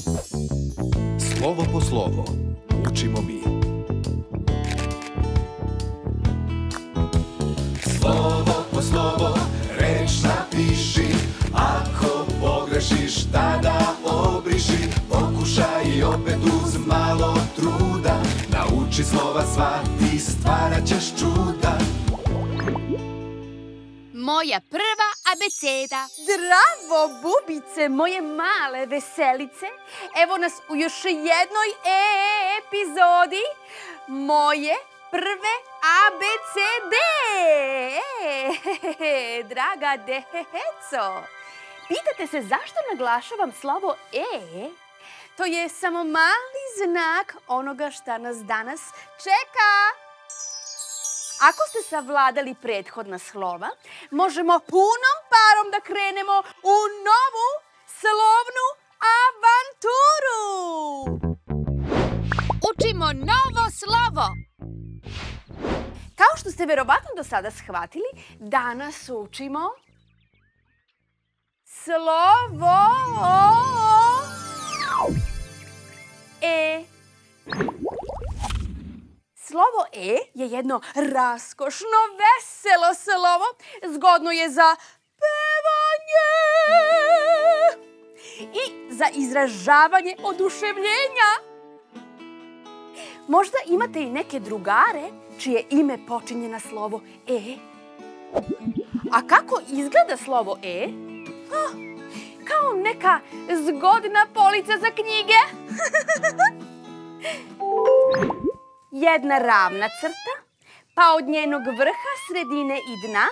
Slovo po slovo učimo mi. Slovo po slovo reč napiši, ako pogrešiš tada obriši, pokušaj opet uz malo truda, nauči slova sva, ti stvarat ćeš čuda. Moja prva abeceda. Zdravo, bubice, moje male veselice. Evo nas u još jednoj epizodi moje prve abecede. Draga deco, pitate se zašto naglašavam slovo E? To je samo mali znak onoga šta nas danas čeka. Ako ste savladali prethodna slova, možemo punom parom da krenemo u novu slovnu avanturu. Učimo novo slovo. Kao što ste verovatno do sada shvatili, danas učimo slovo E. Slovo E je jedno raskošno, veselo slovo. Zgodno je za pevanje i za izražavanje oduševljenja. Možda imate i neke drugare čije ime počinje na slovo E. A kako izgleda slovo E? Kao neka zgodna polica za knjige. Jedna ravna crta, pa od njenog vrha, sredine i dna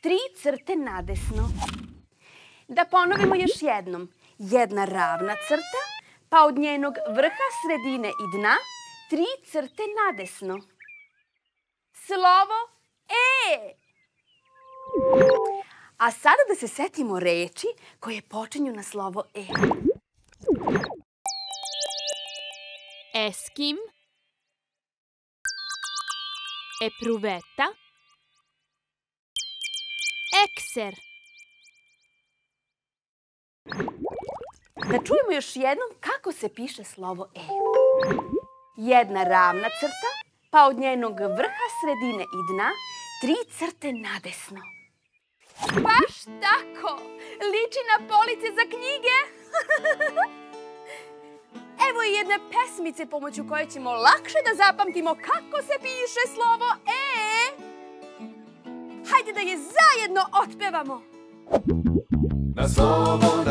3 crte nadesno. Da ponovimo još jednom. Jedna ravna crta, pa od njenog vrha, sredine i dna 3 crte nadesno. Slovo E. A sada da se setimo reči koje počinju na slovo E. Eskim, epruveta, ekser. Da čujemo još jednom kako se piše slovo E. Jedna ravna crta, pa od njenog vrha, sredine i dna 3 crte nadesno. Baš tako! Liči na police za knjige! Evo i jedne pesmice pomoću koje ćemo lakše da zapamtimo kako se piše slovo E. Hajde da je zajedno otpevamo. Na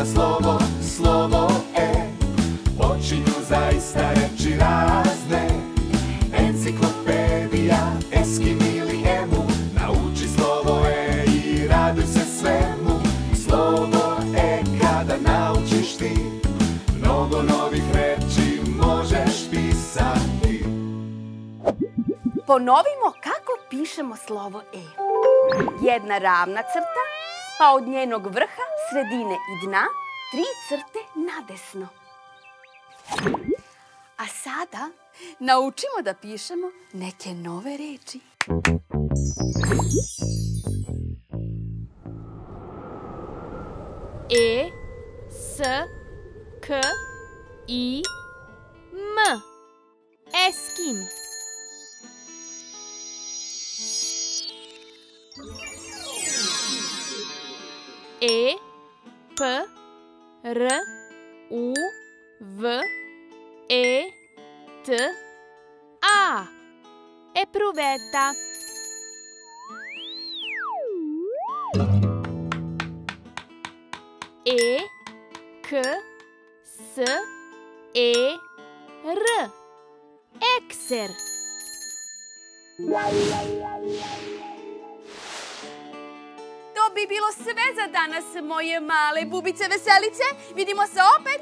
slovo, slovo E, počinju zaista reči razne. Enciklopedija, eskim ili emu, nauči slovo E i raduj se svemu. Slovo E kada naučiš ti, mnogo novih reči možeš pisati. Ponovimo kako pišemo slovo E. Jedna ravna crta, pa od njenog vrha, sredine i dna 3 crte nadesno. A sada naučimo da pišemo neke nove reči. E, S, K, I, M. Eskim. E, P, R, U, V, E, T, A. Epruveta. E, K, S, E, R. Ekser. To bi bilo sve za danas, moje male bubice veselice. Vidimo se opet.